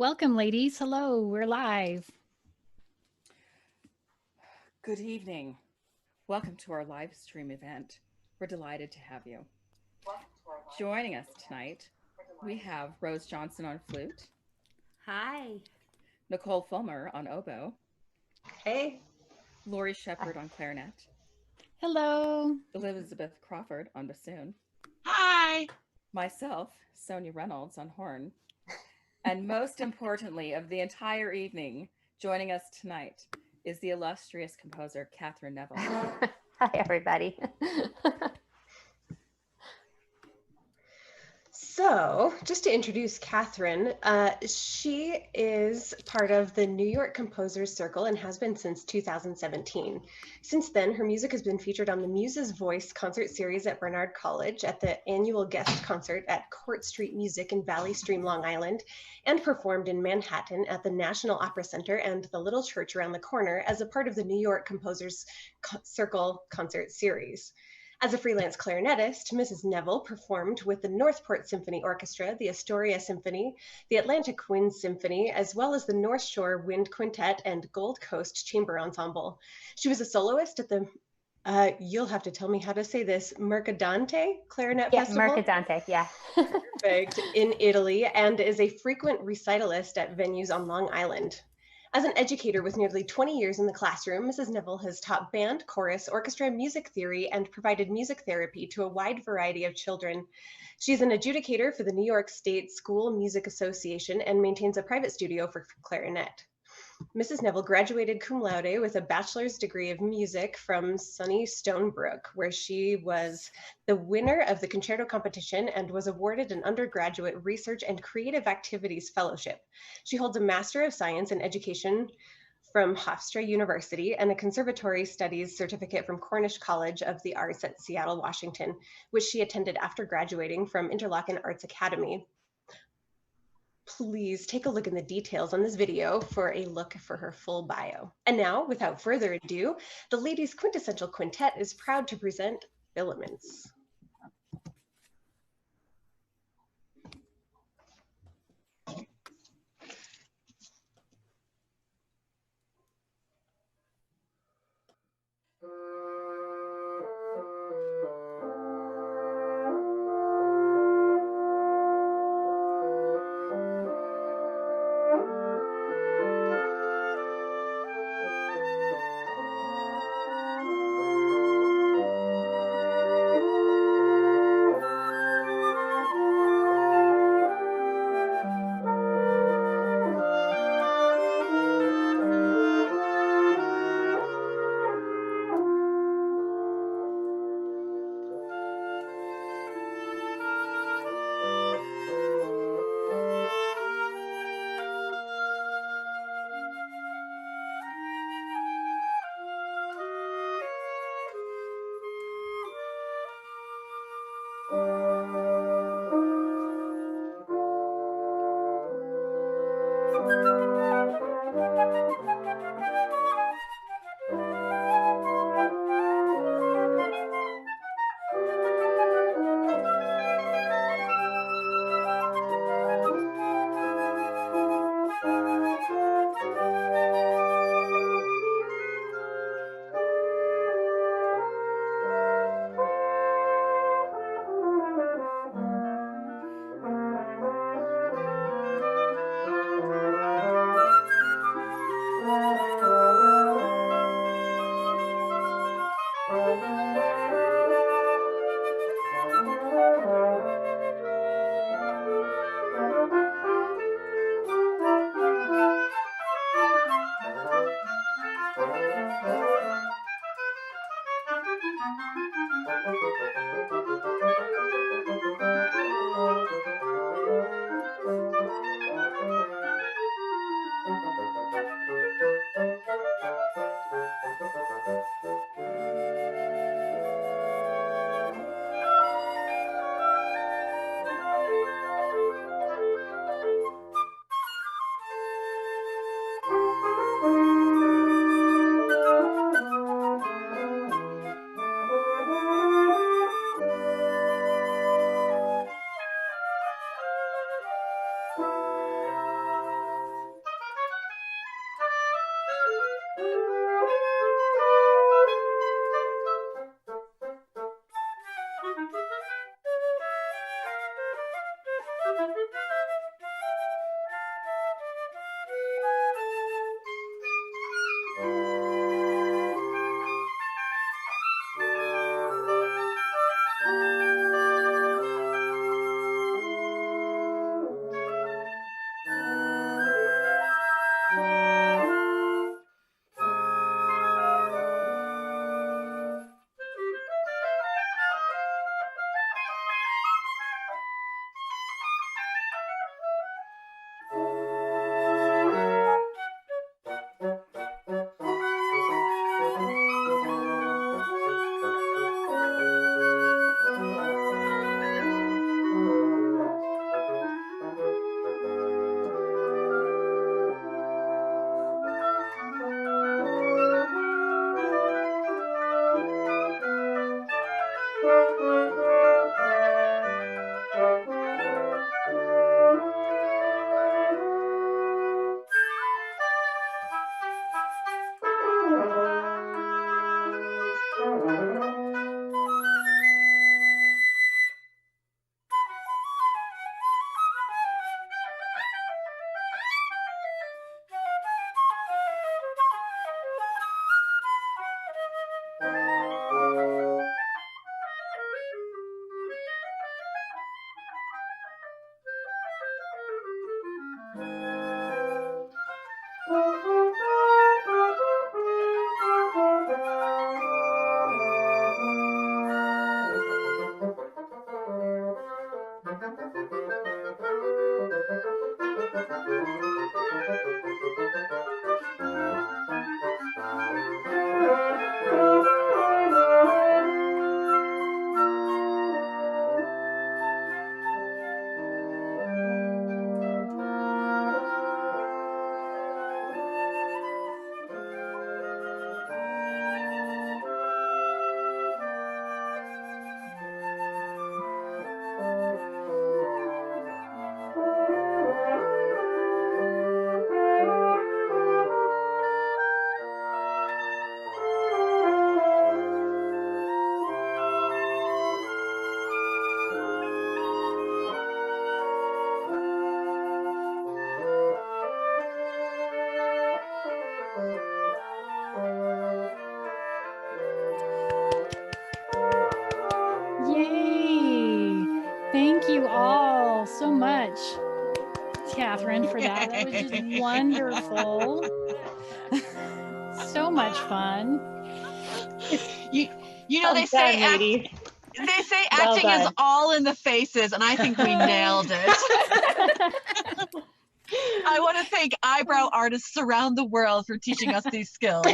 Welcome, ladies. Hello, we're live. Good evening. Welcome to our live stream event. We're delighted to have you. Joining us tonight, we have Rose Johnson on flute, Hi. Nicole Fulmer on oboe, Hey. Lori Shepard on clarinet, Hello. Elizabeth Crawford on bassoon, Hi. myself, Sonja Reynolds on horn, and most importantly of the entire evening, joining us tonight is the illustrious composer Catherine Neville. Hi, everybody. So, just to introduce Catherine, she is part of the New York Composers Circle and has been since 2017. Since then, her music has been featured on the Muses Voice concert series at Barnard College, at the annual guest concert at Court Street Music in Valley Stream, Long Island, and performed in Manhattan at the National Opera Center and the Little Church around the corner as a part of the New York Composers Circle concert series. As a freelance clarinetist, Mrs. Neville performed with the Northport Symphony Orchestra, the Astoria Symphony, the Atlantic Wind Symphony, as well as the North Shore Wind Quintet and Gold Coast Chamber Ensemble. She was a soloist at the, you'll have to tell me how to say this, Mercadante Clarinet Festival? Mercadante, yeah. Perfect, in Italy, and is a frequent recitalist at venues on Long Island. As an educator with nearly 20 years in the classroom, Mrs. Neville has taught band, chorus, orchestra, music theory, and provided music therapy to a wide variety of children. She's an adjudicator for the New York State School Music Association and maintains a private studio for clarinet. Mrs. Neville graduated cum laude with a bachelor's degree of music from SUNY Stonebrook, where she was the winner of the concerto competition and was awarded an undergraduate research and creative activities fellowship. She holds a Master of Science in Education from Hofstra University and a Conservatory Studies certificate from Cornish College of the Arts at Seattle, Washington, which she attended after graduating from Interlochen Arts Academy. Please take a look in the details on this video for a look for her full bio. And now, without further ado, the Ladies Quintessential Quintet is proud to present Filaments. Yay! Thank you all so much, Catherine, for that. That was just wonderful. So much fun. You know, they say acting is all in the faces, and I think we nailed it. I want to thank eyebrow artists around the world for teaching us these skills.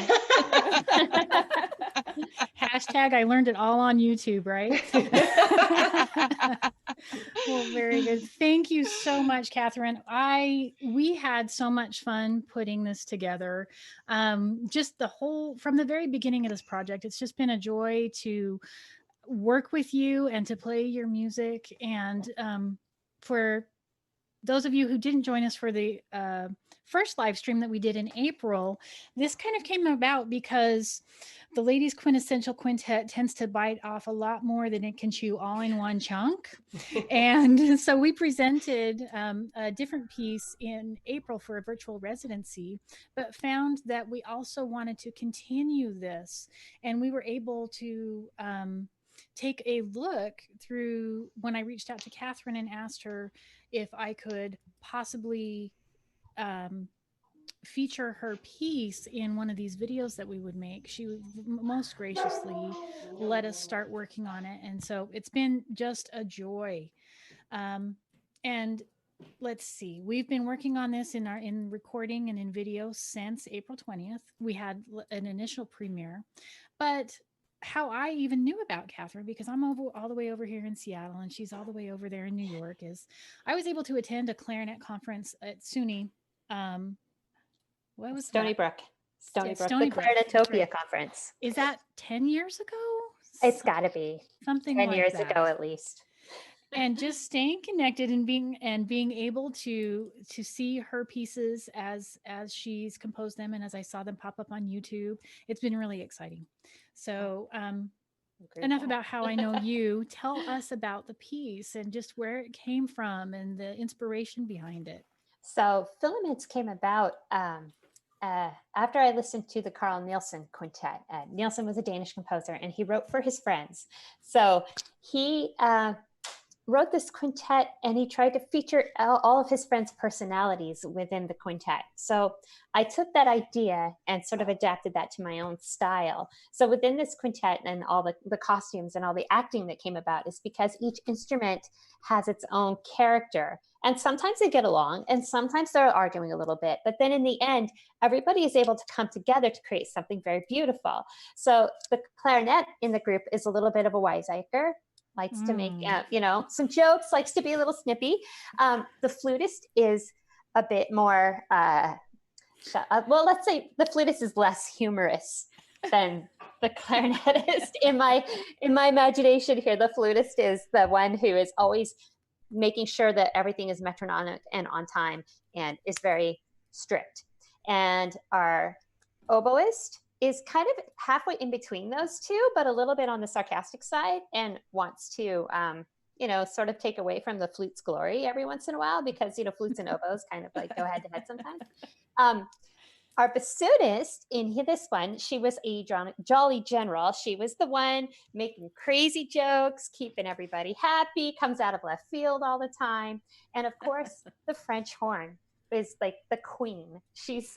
Hashtag I learned it all on YouTube, right? Well, very good. Thank you so much, Catherine. We had so much fun putting this together. Just from the very beginning of this project, it's just been a joy to work with you and to play your music. And for those of you who didn't join us for the first live stream that we did in April, this kind of came about because the Ladies Quintessential Quintet tends to bite off a lot more than it can chew all in one chunk. And so we presented a different piece in April for a virtual residency, but found that we also wanted to continue this. And we were able to take a look through when I reached out to Catherine and asked her if I could possibly feature her piece in one of these videos that we would make. She would most graciously let us start working on it. And so it's been just a joy. And let's see, we've been working on this in recording and in video since April 20th. We had an initial premiere, but how I even knew about Catherine, because I'm all the way over here in Seattle and she's all the way over there in New York, is I was able to attend a clarinet conference at SUNY. What was Stony that? Brook. Stony The Brook. Clarinetopia Right. Conference. Is that 10 years ago? It's got to be something 10 like years that. ago at least. and just staying connected and being able to see her pieces as she's composed them and as I saw them pop up on YouTube. It's been really exciting. So enough about how I know you. Tell us about the piece and just where it came from and the inspiration behind it. So Filaments came about after I listened to the Carl Nielsen Quintet. Nielsen was a Danish composer, and he wrote for his friends. So he wrote this quintet, and he tried to feature all of his friends' personalities within the quintet. So I took that idea and sort of adapted that to my own style. So within this quintet and all the costumes and all the acting that came about is because each instrument has its own character. And sometimes they get along, and sometimes they're arguing a little bit. But then in the end, everybody is able to come together to create something very beautiful. So the clarinet in the group is a little bit of a wiseacre, likes to make, some jokes, likes to be a little snippy. The flutist is a bit more, let's say the flutist is less humorous than the clarinetist. In my imagination here, the flutist is the one who is always making sure that everything is metronomic and on time and is very strict. And our oboist is kind of halfway in between those two, but a little bit on the sarcastic side and wants to, sort of take away from the flute's glory every once in a while because, flutes and oboes kind of like go head to head sometimes. Our bassoonist in this one, she was a jolly general. She was the one making crazy jokes, keeping everybody happy, comes out of left field all the time. And of course, the French horn is like the queen. She's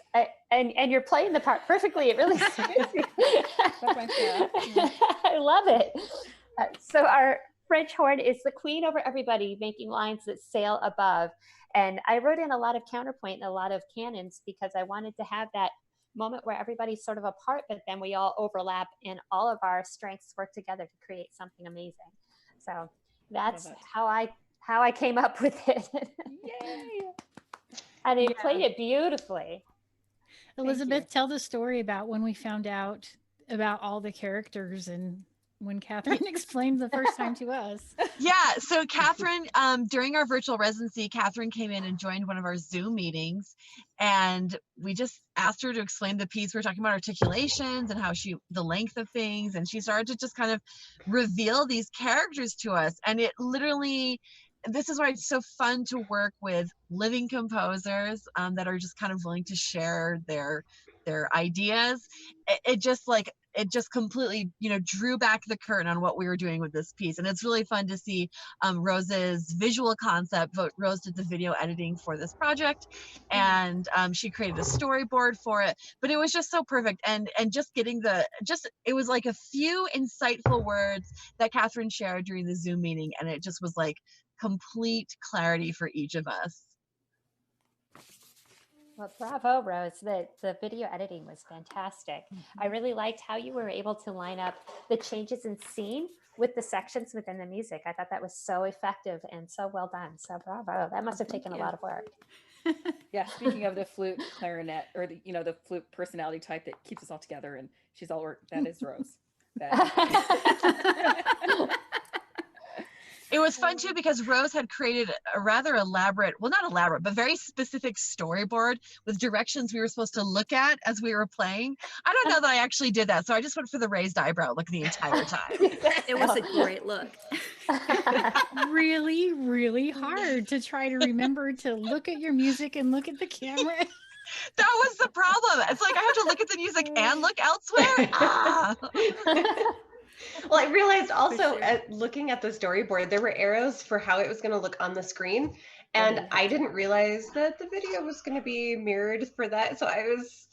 and you're playing the part perfectly. It really suits you. I love it. So our French horn is the queen over everybody, making lines that sail above. And I wrote in a lot of counterpoint and a lot of canons because I wanted to have that moment where everybody's sort of apart, but then we all overlap and all of our strengths work together to create something amazing. So that's how I came up with it. Yay! And he played it beautifully. Elizabeth, tell the story about when we found out about all the characters and when Catherine explained the first time to us. Yeah, so Catherine, during our virtual residency, Catherine came in and joined one of our Zoom meetings, and we just asked her to explain the piece. We were talking about articulations and how the length of things, and she started to just kind of reveal these characters to us. And it literally, this is why it's so fun to work with living composers that are just kind of willing to share their ideas. It just completely, drew back the curtain on what we were doing with this piece. And it's really fun to see Rose's visual concept. Rose did the video editing for this project, and she created a storyboard for it. But it was just so perfect. And just getting it was like a few insightful words that Catherine shared during the Zoom meeting. And it just was like complete clarity for each of us. Well, bravo, Rose. The video editing was fantastic. I really liked how you were able to line up the changes in scene with the sections within the music. I thought that was so effective and so well done. So bravo. That must have taken a lot of work. Yeah, speaking of the flute clarinet, or the flute personality type that keeps us all together, and she's all that is Rose. It was fun too because Rose had created a rather elaborate, well, not elaborate, but very specific storyboard with directions we were supposed to look at as we were playing. I don't know that I actually did that, so I just went for the raised eyebrow look the entire time. It was a great look. Really, really hard to try to remember to look at your music and look at the camera. That was the problem. It's like I have to look at the music and look elsewhere. Well, I realized also looking at the storyboard, there were arrows for how it was going to look on the screen. And I didn't realize that the video was going to be mirrored for that. So I was,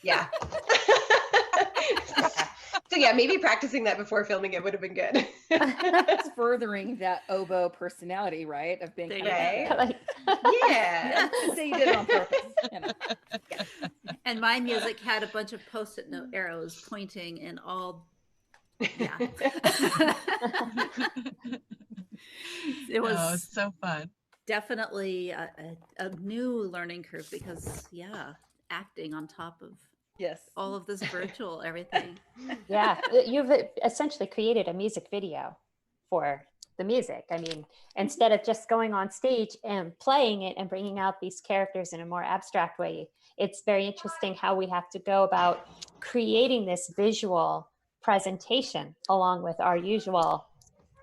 yeah. So yeah, maybe practicing that before filming it would have been good. It's furthering that oboe personality, right? Of being yeah. So you did it on purpose. Yeah. And my music had a bunch of post-it note arrows pointing in all. Yeah. It was so fun. Definitely a new learning curve because acting on top of all of this virtual everything. Yeah, you've essentially created a music video for the music. I mean, instead of just going on stage and playing it and bringing out these characters in a more abstract way, it's very interesting how we have to go about creating this visual presentation along with our usual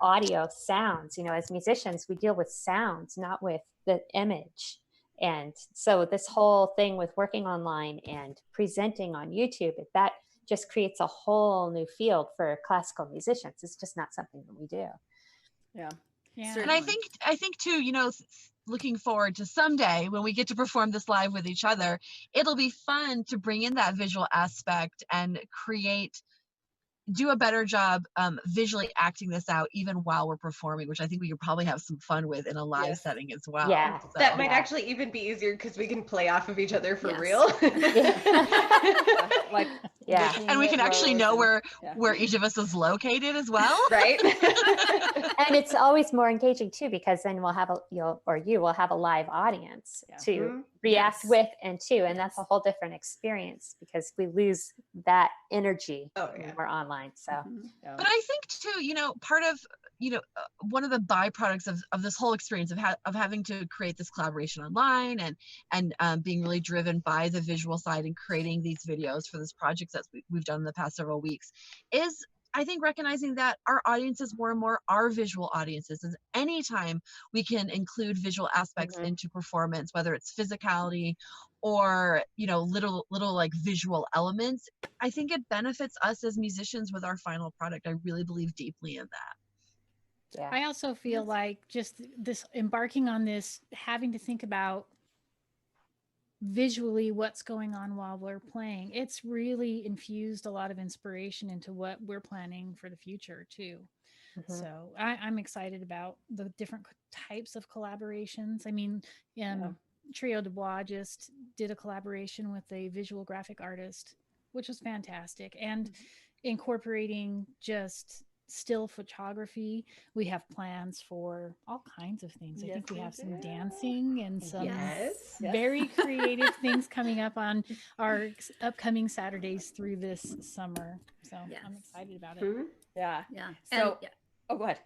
audio sounds. You know, as musicians, we deal with sounds, not with the image. And so this whole thing with working online and presenting on YouTube, that just creates a whole new field for classical musicians. It's just not something that we do. Yeah. And I think too, you know, looking forward to someday when we get to perform this live with each other, it'll be fun to bring in that visual aspect and do a better job visually acting this out even while we're performing, which I think we could probably have some fun with in a live setting as well. Yeah. So, that might actually even be easier because we can play off of each other for real. Like, and we can actually know where each of us is located as well. Right. And it's always more engaging too, because then we'll have you will have a live audience to react with and to, and that's a whole different experience because we lose that energy when we're online. So, but I think too, you know, part of, you know, one of the byproducts of this whole experience of having to create this collaboration online and being really driven by the visual side and creating these videos for this project that we've done in the past several weeks is, I think, recognizing that our audiences more and more are visual audiences. And anytime we can include visual aspects into performance, whether it's physicality or, you know, little like visual elements, I think it benefits us as musicians with our final product. I really believe deeply in that. Yeah. I also feel like just this embarking on this, having to think about visually what's going on while we're playing, it's really infused a lot of inspiration into what we're planning for the future too. So I'm excited about the different types of collaborations. I mean, Trio de Bois just did a collaboration with a visual graphic artist, which was fantastic, and incorporating just still photography. We have plans for all kinds of things. I think we have some dancing and some very creative things coming up on our upcoming Saturdays through this summer. So I'm excited about it. Yeah. So, oh, go ahead.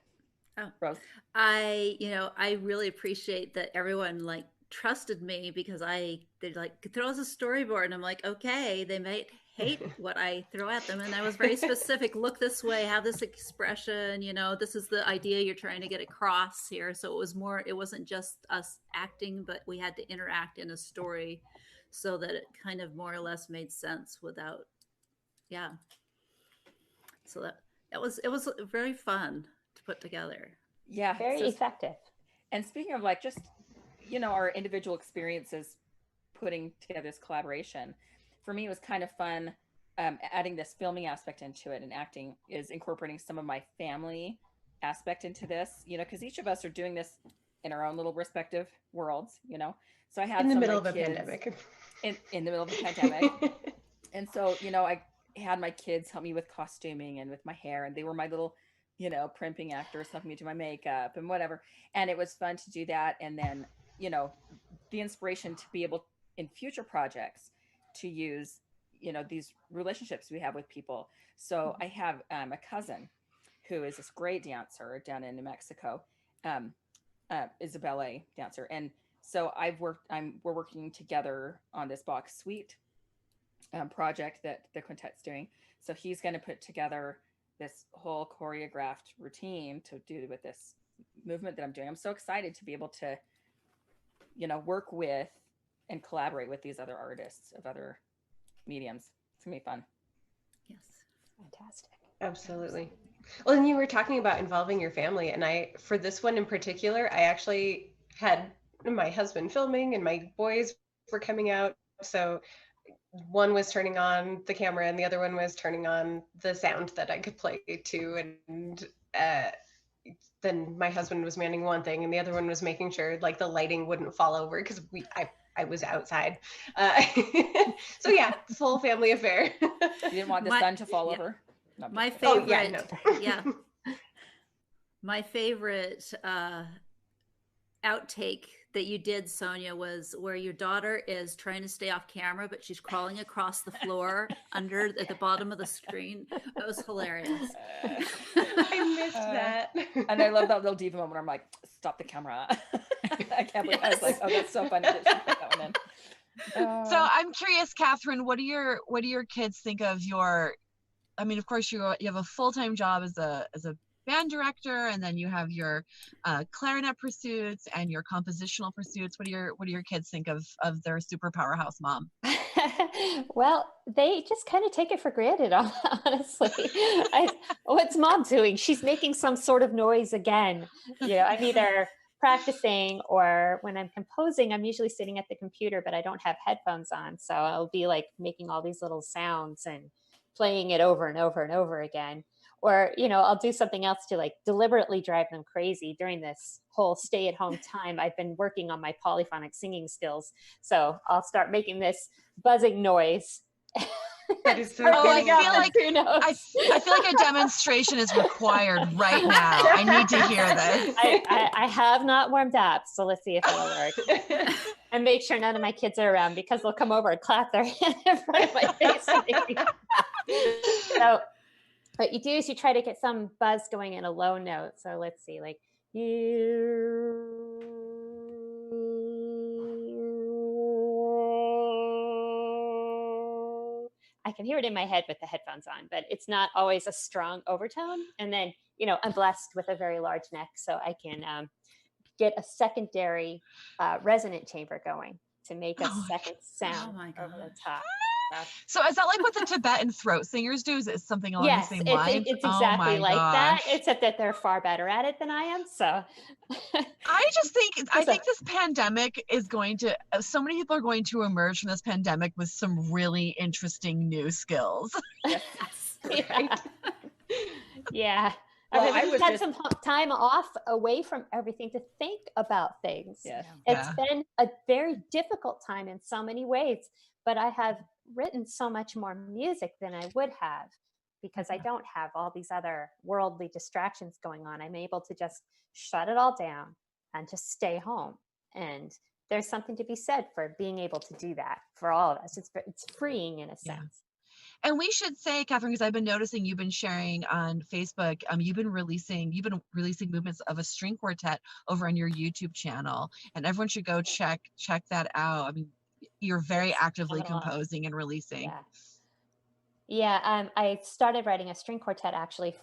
Oh, Rose. I really appreciate that everyone like trusted me because they like throw us a storyboard and I'm like, okay, they might hate what I throw at them. And I was very specific, look this way, have this expression, you know, this is the idea you're trying to get across here. So it wasn't just us acting, but we had to interact in a story so that it kind of more or less made sense without, So it was very fun to put together. Yeah. Very effective. And speaking of like just, you know, our individual experiences putting together this collaboration, for me, it was kind of fun adding this filming aspect into it, and acting is incorporating some of my family aspect into this, you know, because each of us are doing this in our own little respective worlds, you know. So I had in the some middle of my of a kids pandemic. In the middle of a pandemic. And so, you know, I had my kids help me with costuming and with my hair, and they were my little, you know, primping actors helping me do my makeup and whatever. And it was fun to do that. And then, you know, the inspiration to be able in future projects to use, you know, these relationships we have with people. So I have a cousin who is this great dancer down in New Mexico, is a ballet dancer. And so we're working together on this Bach suite project that the quintet's doing. So he's going to put together this whole choreographed routine to do with this movement that I'm doing. I'm so excited to be able to, you know, work with and collaborate with these other artists of other mediums. It's gonna be fun. Yes. Fantastic. Absolutely. Well, and you were talking about involving your family, and for this one in particular, I actually had my husband filming and my boys were coming out. So one was turning on the camera and the other one was turning on the sound that I could play to. And then my husband was manning one thing and the other one was making sure like the lighting wouldn't fall over because I was outside. So yeah, this whole family affair. You didn't want the sun to fall over? No, my favorite, my favorite outtake that you did, Sonja, was where your daughter is trying to stay off camera, but she's crawling across the floor under at the bottom of the screen. It was hilarious. I missed that. And I love that little diva moment where I'm like, stop the camera. I can't believe I was like, oh, that's so funny that she put that one in. So I'm curious, Catherine, what do your kids think of your, I mean, of course you have a full-time job as a band director, and then you have your clarinet pursuits and your compositional pursuits. What do your kids think of their super powerhouse mom? Well, they just kind of take it for granted, honestly. What's mom doing? She's making some sort of noise again. I'm either practicing, or when I'm composing, I'm usually sitting at the computer, but I don't have headphones on. So I'll be like making all these little sounds and playing it over and over and over again. Or, I'll do something else to like deliberately drive them crazy. During this whole stay-at-home time, I've been working on my polyphonic singing skills. So I'll start making this buzzing noise. That is so I feel like a demonstration is required right now. I need to hear this. I have not warmed up, so let's see if it'll work. And make sure none of my kids are around, because they'll come over and clap their hand in front of my face. So what you do is you try to get some buzz going in a low note. So let's see, like I can hear it in my head with the headphones on, but it's not always a strong overtone. And then, I'm blessed with a very large neck, so I can get a secondary resonant chamber going to make a second sound over the top. So is that like what the Tibetan throat singers do? Is it something along the same lines? It's exactly like that, except that they're far better at it than I am. So I think this pandemic is going to, so many people are going to emerge from this pandemic with some really interesting new skills. Yeah. Well, I just had some time off away from everything to think about things. Yes. It's been a very difficult time in so many ways, but I have written so much more music than I would have, because I don't have all these other worldly distractions going on. I'm able to just shut it all down and just stay home. And there's something to be said for being able to do that for all of us. It's freeing in a sense. And we should say, Catherine, because I've been noticing you've been sharing on Facebook, you've been releasing movements of a string quartet over on your YouTube channel, and everyone should go check that out. I mean, you're very actively composing and releasing. I started writing a string quartet actually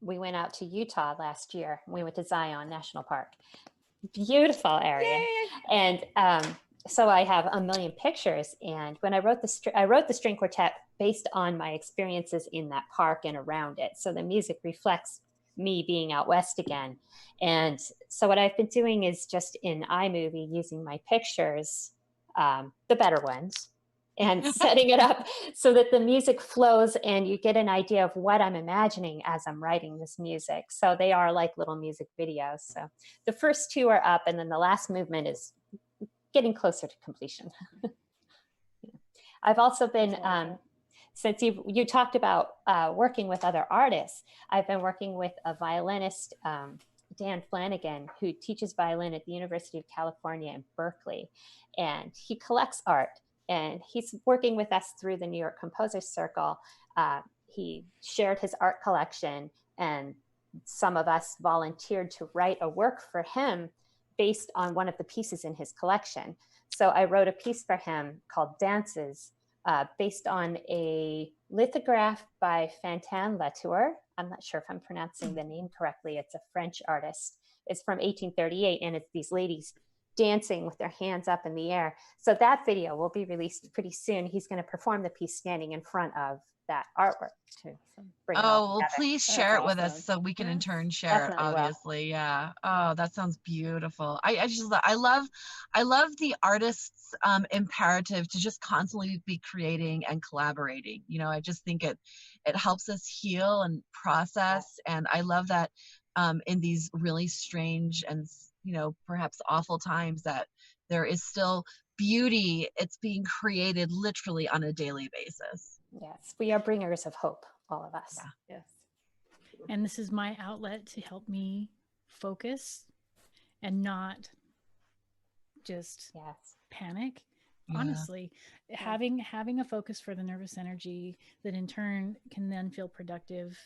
we went out to Utah last year. We went to Zion National Park. Beautiful area. Yay! And so I have a million pictures. And when I wrote the string quartet based on my experiences in that park and around it. So the music reflects me being out west again. And so what I've been doing is just in iMovie using my pictures, the better ones, and setting it up so that the music flows and you get an idea of what I'm imagining as I'm writing this music. So they are like little music videos. So the first two are up, and then the last movement is getting closer to completion. I've also been, since you talked about working with other artists, I've been working with a violinist, Dan Flanagan, who teaches violin at the University of California in Berkeley, and he collects art. And he's working with us through the New York Composers Circle. He shared his art collection, and some of us volunteered to write a work for him based on one of the pieces in his collection. So I wrote a piece for him called Dances, based on a lithograph by Fantin Latour. I'm not sure if I'm pronouncing the name correctly. It's a French artist. It's from 1838, and it's these ladies dancing with their hands up in the air. So that video will be released pretty soon. He's going to perform the piece standing in front of that artwork to bring it all together. Please share it with us so we can in turn share it, obviously. Yeah. Oh, that sounds beautiful. I love the artist's imperative to just constantly be creating and collaborating. I just think it helps us heal and process. And I love that in these really strange and perhaps awful times, that there is still beauty. It's being created literally on a daily basis. Yes, we are bringers of hope, all of us. Yeah. Yes. And this is my outlet to help me focus and not just Yes. panic. Yeah. Honestly, having a focus for the nervous energy that in turn can then feel productive,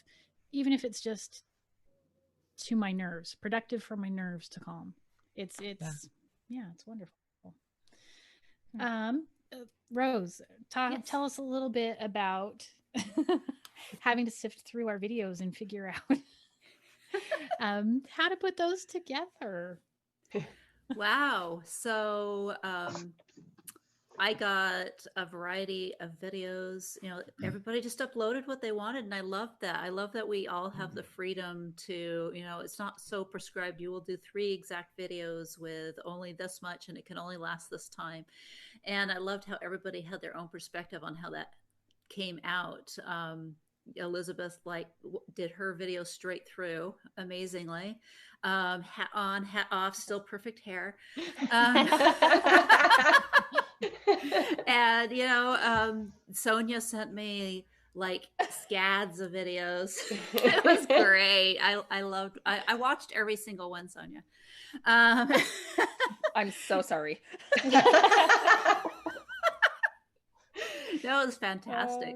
even if it's just to my nerves, productive for my nerves to calm. It's it's wonderful. Rose, Yes. tell us a little bit about having to sift through our videos and figure out how to put those together. Wow. So I got a variety of videos. You know, everybody just uploaded what they wanted, and I love that. I love that we all have the freedom to, you know, it's not so prescribed. You will do 3 exact videos with only this much, and it can only last this time. And I loved how everybody had their own perspective on how that came out. Elizabeth did her video straight through amazingly. Hat on, hat off, still perfect hair. And you know, Sonja sent me like scads of videos. It was great. I watched every single one, Sonja. I'm so sorry. No, it was fantastic.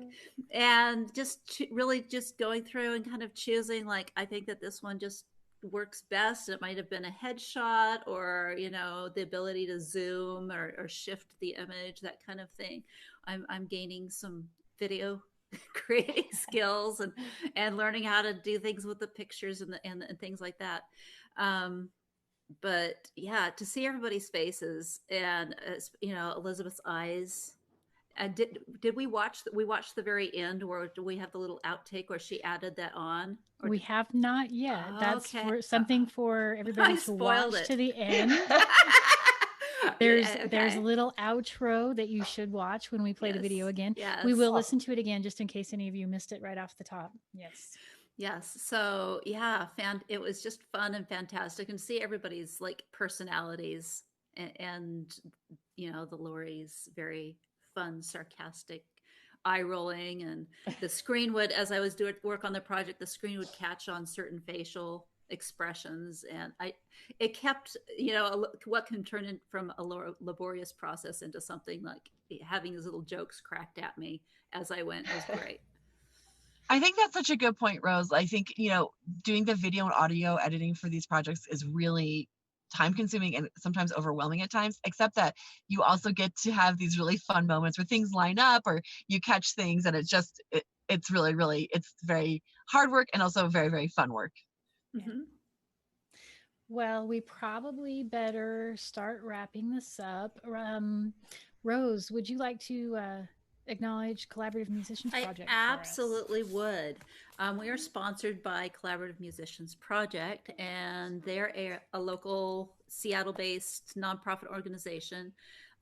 And just really just going through and kind of choosing, like, I think that this one just works best. It might have been a headshot, or, you know, the ability to zoom or shift the image, that kind of thing. I'm gaining some video creating skills and learning how to do things with the pictures and things like that. But yeah, to see everybody's faces and, you know, Elizabeth's eyes. And did we watch the very end, or do we have the little outtake where she added that on? Or We have not yet. That's okay. for something for everybody I to spoiled watch it. to the end. There's Yeah, there's a okay. little outro that you should watch when we play the video again. Yes. We will listen to it again just in case any of you missed it right off the top. Yes. Yes. So yeah, it was just fun and fantastic, and see everybody's like personalities and you know, the Lori's very fun, sarcastic eye rolling, and the screen would, as I was doing work on the project, the screen would catch on certain facial expressions, and it kept, you know, what can turn in from a laborious process into something like having these little jokes cracked at me as I went. It was great. I think that's such a good point, Rose. I think, you know, doing the video and audio editing for these projects is really time consuming and sometimes overwhelming at times, except that you also get to have these really fun moments where things line up or you catch things, and it's just, it's really, really, it's very hard work and also very, very fun work. Mm-hmm. Well, we probably better start wrapping this up. Rose, would you like to acknowledge Collaborative Musicians Project? I absolutely would. We are sponsored by Collaborative Musicians Project, and they're a local Seattle-based nonprofit organization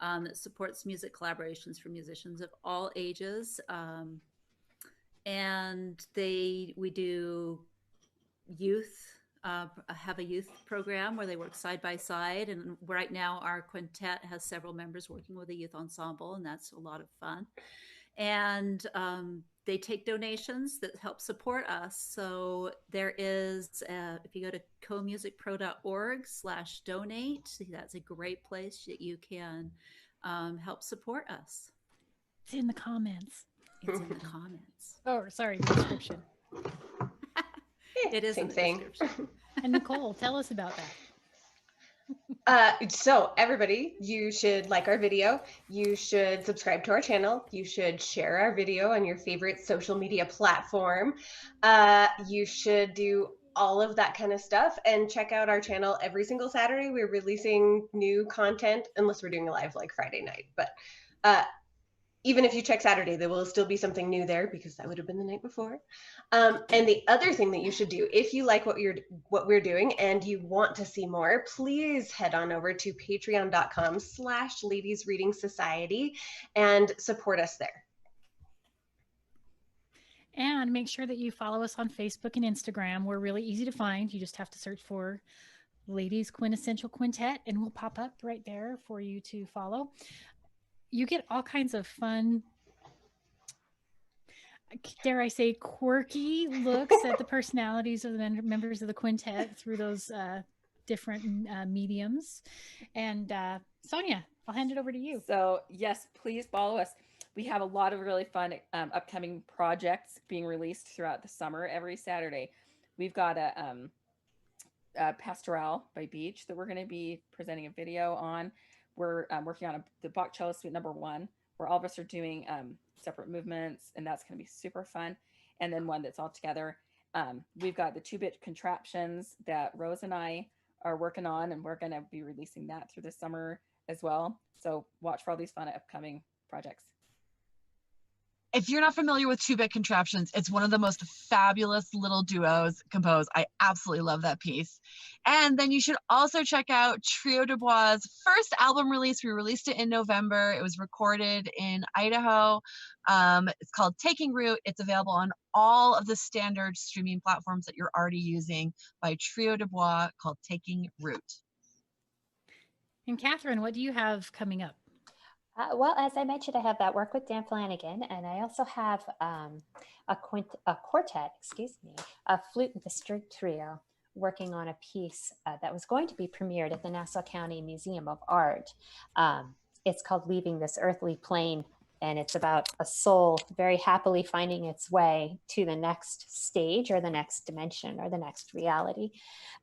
that supports music collaborations for musicians of all ages. And we do youth. Have a youth program where they work side by side, and right now our quintet has several members working with a youth ensemble, and that's a lot of fun. And they take donations that help support us. So there is, if you go to comusicpro.org/donate, that's a great place that you can help support us. It's in the comments. It's in the comments. Oh, sorry, the description. It is same in the thing. description. And Nicole, tell us about that. So everybody, you should like our video. You should subscribe to our channel. You should share our video on your favorite social media platform. You should do all of that kind of stuff, and check out our channel every single Saturday. We're releasing new content, unless we're doing a live like Friday night. But even if you check Saturday, there will still be something new there, because that would have been the night before. And the other thing that you should do, if you like what we're doing and you want to see more, please head on over to patreon.com/Ladies Reading Society and support us there. And make sure that you follow us on Facebook and Instagram. We're really easy to find. You just have to search for Ladies Quintessential Quintet, and we'll pop up right there for you to follow. You get all kinds of fun, dare I say, quirky looks at the personalities of the members of the quintet through those different mediums. And Sonja, I'll hand it over to you. So yes, please follow us. We have a lot of really fun upcoming projects being released throughout the summer. Every Saturday, we've got a Pastoral by Beach that we're going to be presenting a video on. We're working on the Bach Cello Suite #1, where all of us are doing separate movements, and that's going to be super fun. And then one that's all together. We've got the 2-bit contraptions that Rose and I are working on, and we're going to be releasing that through the summer as well. So watch for all these fun upcoming projects. If you're not familiar with 2-bit contraptions, it's one of the most fabulous little duos composed. I absolutely love that piece. And then you should also check out Trio de Bois' first album release. We released it in November. It was recorded in Idaho. It's called Taking Root. It's available on all of the standard streaming platforms that you're already using by Trio de Bois, called Taking Root. And Catherine, what do you have coming up? Well, as I mentioned, I have that work with Dan Flanagan, and I also have a quartet, a flute with a string trio, working on a piece that was going to be premiered at the Nassau County Museum of Art. It's called Leaving This Earthly Plane, and it's about a soul very happily finding its way to the next stage or the next dimension or the next reality.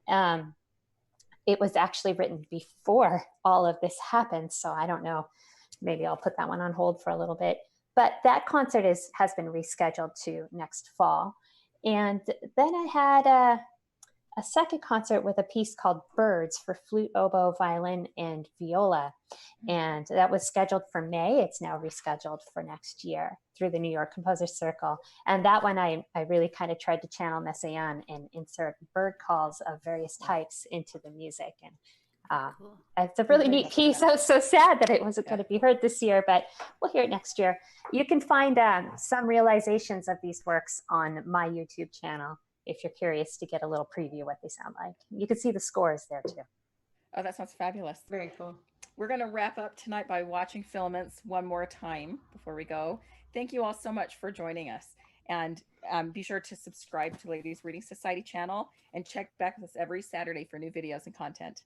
It was actually written before all of this happened, so I don't know. Maybe I'll put that one on hold for a little bit. But that concert has been rescheduled to next fall. And then I had a second concert with a piece called Birds for flute, oboe, violin, and viola. And that was scheduled for May. It's now rescheduled for next year through the New York Composers Circle. And that one, I really kind of tried to channel Messiaen and insert bird calls of various types into the music. And cool. It's a really neat piece. I was so sad that it wasn't going to be heard this year, but we'll hear it next year. You can find some realizations of these works on my YouTube channel if you're curious to get a little preview of what they sound like. You can see the scores there too. Oh, that sounds fabulous. Very cool. We're going to wrap up tonight by watching Filaments one more time before we go. Thank you all so much for joining us. And be sure to subscribe to Ladies Reading Society channel and check back with us every Saturday for new videos and content.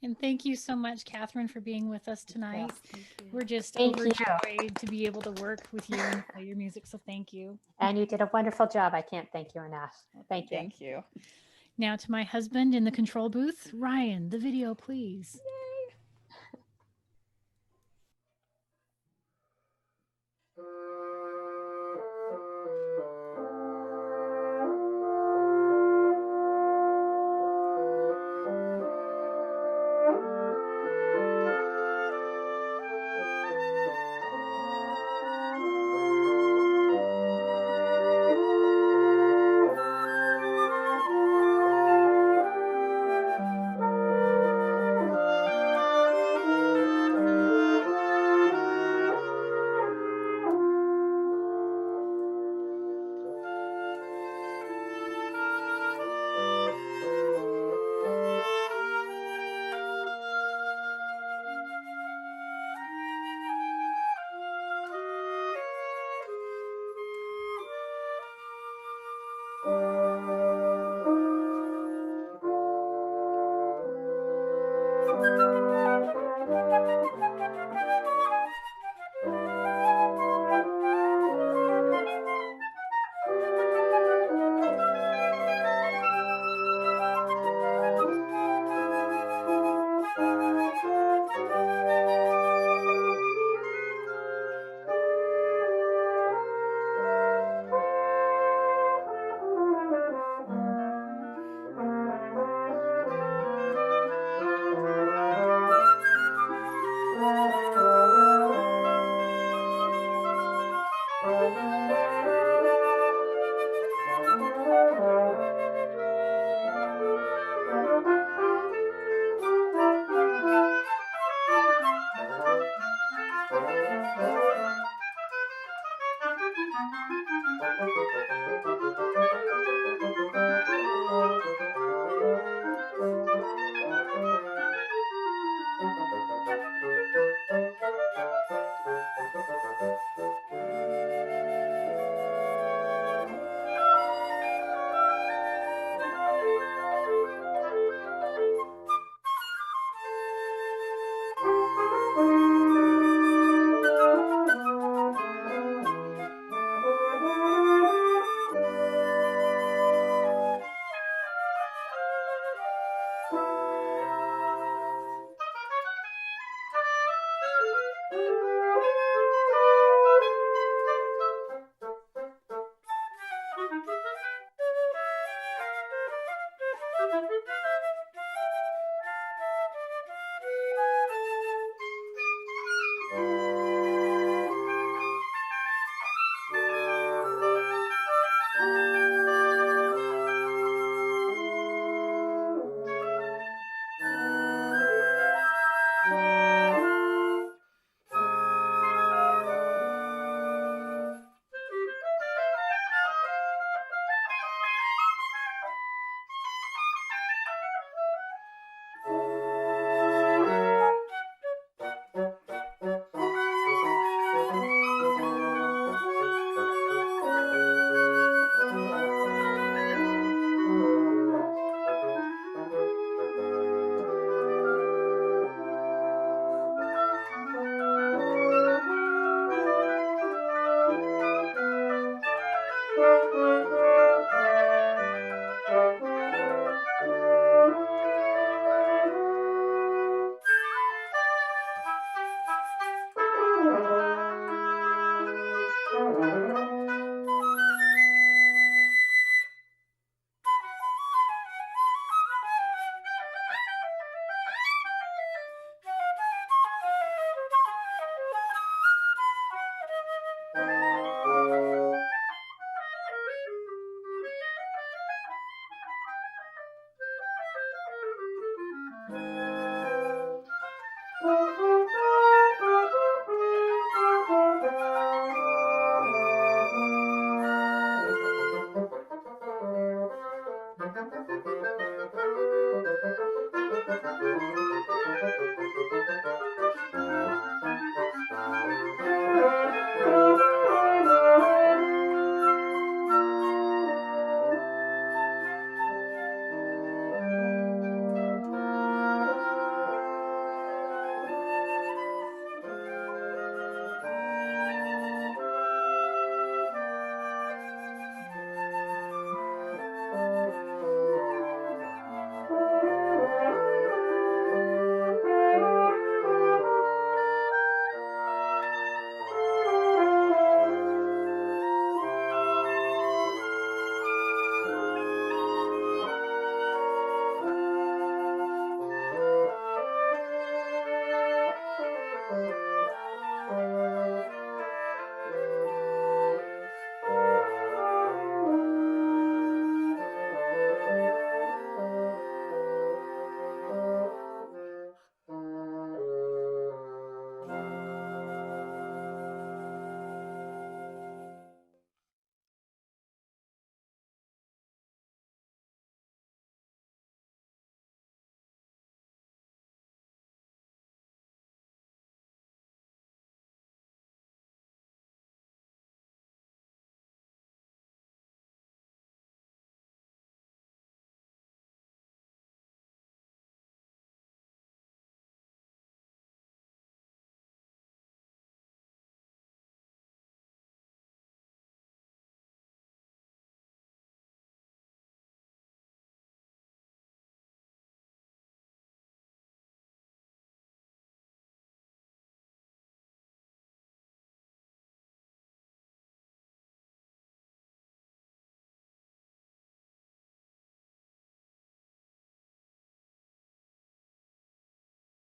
And thank you so much, Catherine, for being with us tonight. Yes, we're just thank overjoyed to be able to work with you and play your music. So thank you. And you did a wonderful job. I can't thank you enough. Thank you. Thank you. Now to my husband in the control booth, Ryan, the video, please.